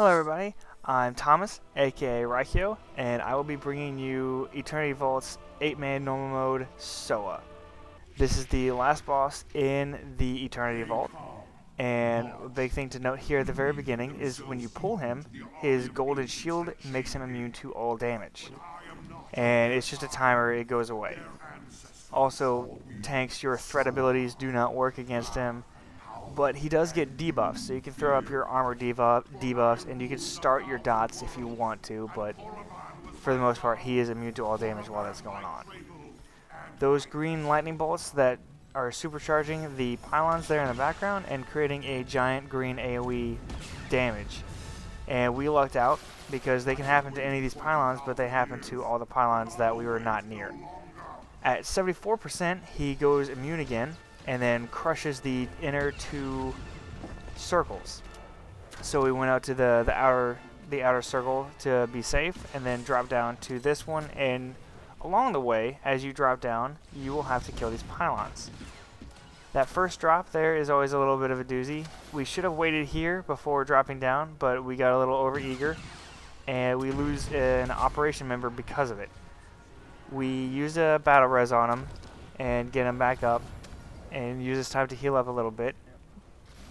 Hello everybody, I'm Thomas, aka Raikyo, and I will be bringing you Eternity Vault's 8-man normal mode SOA. This is the last boss in the Eternity Vault, and a big thing to note here at the very beginning is when you pull him, his golden shield makes him immune to all damage. And it's just a timer, it goes away. Also, tanks, your threat abilities do not work against him. But he does get debuffs, so you can throw up your armor debuffs, and you can start your dots if you want to, but for the most part, he is immune to all damage while that's going on. Those green lightning bolts that are supercharging the pylons there in the background and creating a giant green AoE damage. And we lucked out, because they can happen to any of these pylons, but they happen to all the pylons that we were not near. At 74%, he goes immune again, and then crushes the inner two circles. So we went out to the outer circle to be safe, and then drop down to this one, and along the way, as you drop down, you will have to kill these pylons. That first drop there is always a little bit of a doozy. We should have waited here before dropping down, but we got a little overeager, and we lose an operation member because of it. We used a battle res on him, and get him back up, and use this time to heal up a little bit,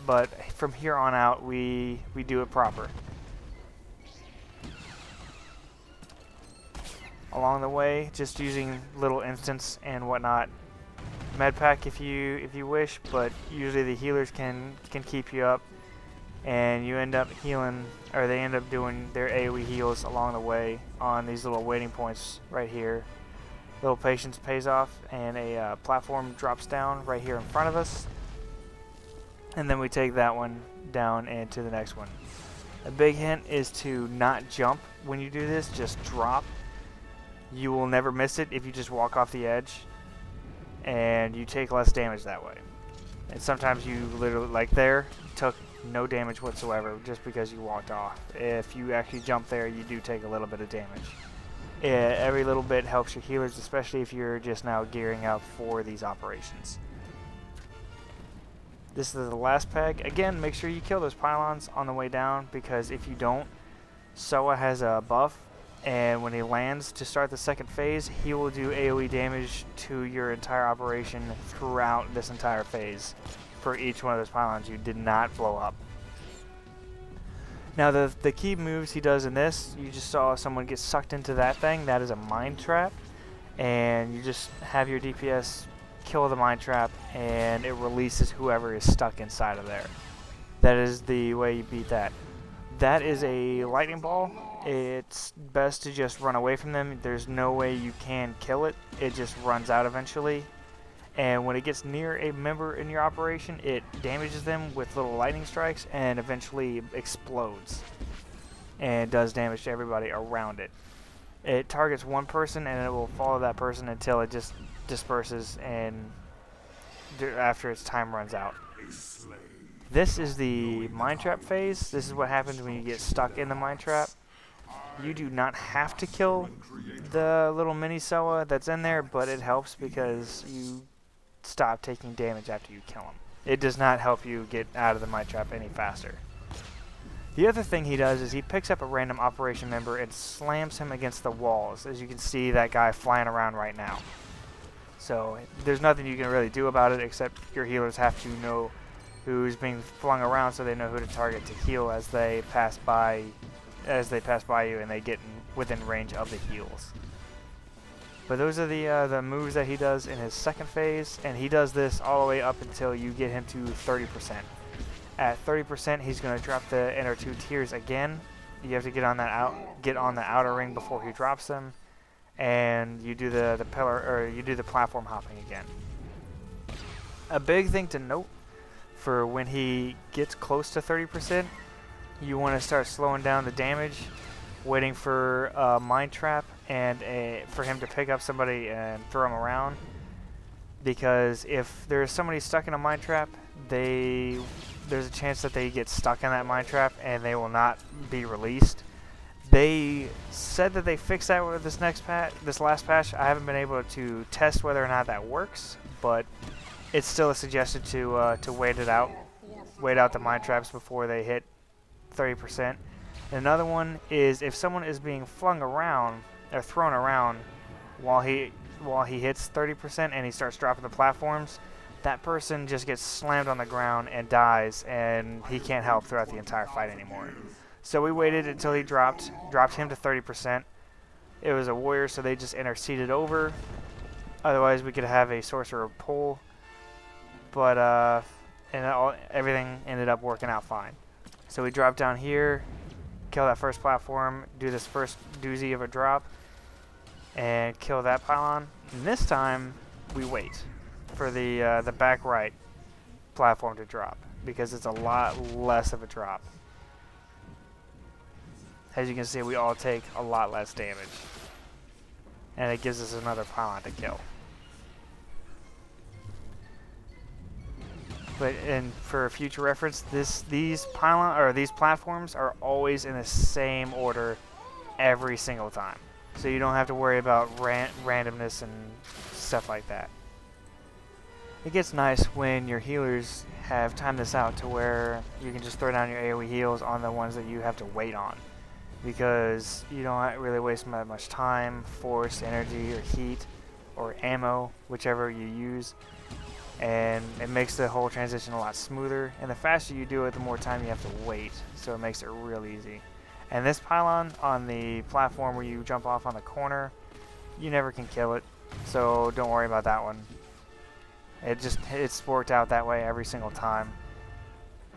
but from here on out we do it proper. Along the way, just using little instants and whatnot. Medpack if you wish, but usually the healers can keep you up, and you end up healing, or they end up doing their AoE heals along the way on these little waiting points right here. Little patience pays off, and a platform drops down right here in front of us, and then we take that one down and to the next one. A big hint is to not jump when you do this, just drop. You will never miss it if you just walk off the edge, and you take less damage that way. And sometimes you literally, like there, took no damage whatsoever just because you walked off. If you actually jump there, you do take a little bit of damage. Every little bit helps your healers, especially if you're just now gearing up for these operations. This is the last peg. Again, make sure you kill those pylons on the way down, because if you don't, SOA has a buff, and when he lands to start the second phase, he will do AoE damage to your entire operation throughout this entire phase for each one of those pylons you did not blow up. Now the key moves he does in this, you just saw someone get sucked into that thing. That is a mine trap, and you just have your DPS kill the mine trap, and it releases whoever is stuck inside of there. That is the way you beat that. That is a lightning ball. It's best to just run away from them. There's no way you can kill it. It just runs out eventually. And when it gets near a member in your operation, it damages them with little lightning strikes and eventually explodes and does damage to everybody around it. It targets one person, and it will follow that person until it just disperses and after its time runs out. This is the mine trap phase. This is what happens when you get stuck in the mine trap. You do not have to kill the little mini SOA that's in there, but it helps because you stop taking damage after you kill him. It does not help you get out of the mine trap any faster. The other thing he does is he picks up a random operation member and slams him against the walls. As you can see, that guy flying around right now. So there's nothing you can really do about it, except your healers have to know who's being flung around, so they know who to target to heal as they pass by you and they get within range of the heals. But those are the moves that he does in his second phase, and he does this all the way up until you get him to 30%. At 30%, he's going to drop the inner two tiers again. You have to get on the outer ring before he drops them, and you do the pillar, or you do the platform hopping again. A big thing to note for when he gets close to 30%, you want to start slowing down the damage, waiting for a mine trap and for him to pick up somebody and throw him around, because if there's somebody stuck in a mine trap, there's a chance that they get stuck in that mine trap and they will not be released. They said that they fixed that with this last patch. I haven't been able to test whether or not that works, but it's still a suggestion to wait out the mine traps before they hit 30%. And another one is if someone is being flung around or thrown around while he hits 30% and he starts dropping the platforms, that person just gets slammed on the ground and dies, and he can't help throughout the entire fight anymore. So we waited until he dropped him to 30%. It was a warrior, so they just interceded over. Otherwise, we could have a sorcerer pull, but everything ended up working out fine. So we drop down here, kill that first platform, do this first doozy of a drop, and kill that pylon. And this time, we wait for the back right platform to drop, because it's a lot less of a drop. As you can see, we all take a lot less damage, and it gives us another pylon to kill. But for future reference, these platforms are always in the same order every single time, so you don't have to worry about randomness and stuff like that. It gets nice when your healers have timed this out to where you can just throw down your AoE heals on the ones that you have to wait on, because you don't really waste that much time, force, energy, or heat, or ammo, whichever you use, and it makes the whole transition a lot smoother. And the faster you do it, the more time you have to wait, so it makes it real easy. And this pylon on the platform where you jump off on the corner, you never can kill it, so don't worry about that one. It's worked out that way every single time.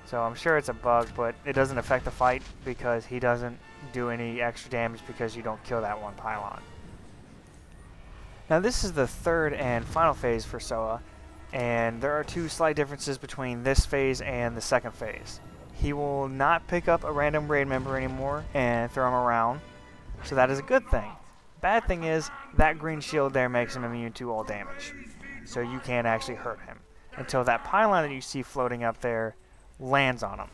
So I'm sure it's a bug, but it doesn't affect the fight because he doesn't do any extra damage because you don't kill that one pylon. Now this is the third and final phase for SOA, and there are two slight differences between this phase and the second phase. He will not pick up a random raid member anymore and throw him around, so that is a good thing. Bad thing is that green shield there makes him immune to all damage, so you can't actually hurt him until that pylon that you see floating up there lands on him.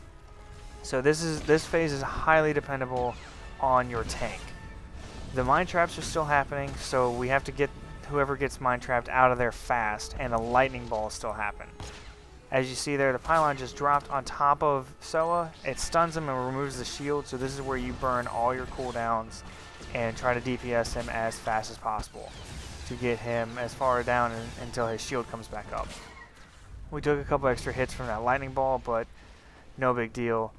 So this phase is highly dependable on your tank. The mine traps are still happening, so we have to get whoever gets mine trapped out of there fast, and the lightning balls still happen. As you see there, the pylon just dropped on top of SOA. It stuns him and removes the shield, so this is where you burn all your cooldowns and try to DPS him as fast as possible to get him as far down until his shield comes back up. We took a couple extra hits from that lightning ball, but no big deal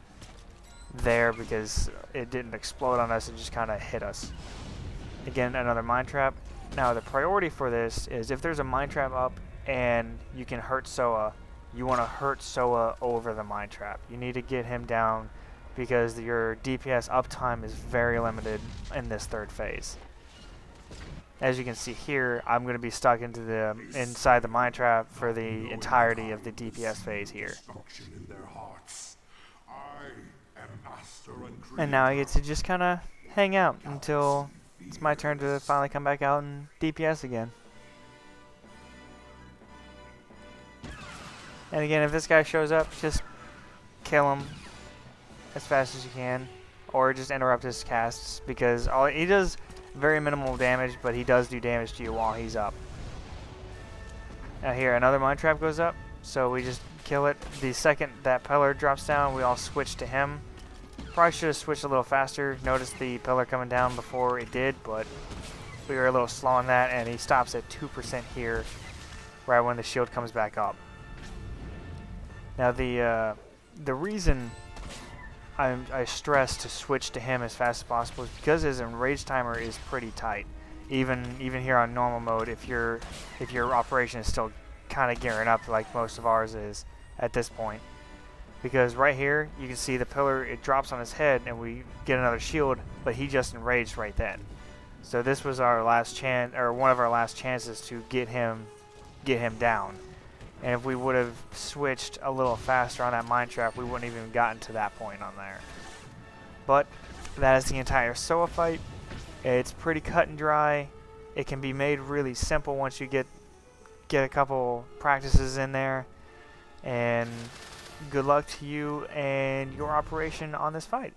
there because it didn't explode on us, it just kind of hit us. Again, another mine trap. Now the priority for this is if there's a mine trap up and you can hurt SOA, you want to hurt SOA over the mine trap. You need to get him down because your DPS uptime is very limited in this third phase. As you can see here, I'm going to be stuck inside the mine trap for the entirety of the DPS phase here. And now I get to just kind of hang out until it's my turn to finally come back out and DPS again. And again, if this guy shows up, just kill him as fast as you can, or just interrupt his casts, because he does very minimal damage, but he does do damage to you while he's up. Now here, another mine trap goes up, so we just kill it. The second that pillar drops down, we all switch to him. Probably should have switched a little faster. Noticed the pillar coming down before it did, but we were a little slow on that, and he stops at 2% here, right when the shield comes back up. Now the reason I stress to switch to him as fast as possible is because his enrage timer is pretty tight. Even here on normal mode, if your operation is still kind of gearing up like most of ours is at this point. Because right here you can see the pillar, it drops on his head and we get another shield, but he just enraged right then. So this was our last chance, or one of our last chances to get him down. And if we would have switched a little faster on that mine trap, we wouldn't even gotten to that point on there. But that is the entire SOA fight. It's pretty cut and dry. It can be made really simple once you get a couple practices in there. And good luck to you and your operation on this fight.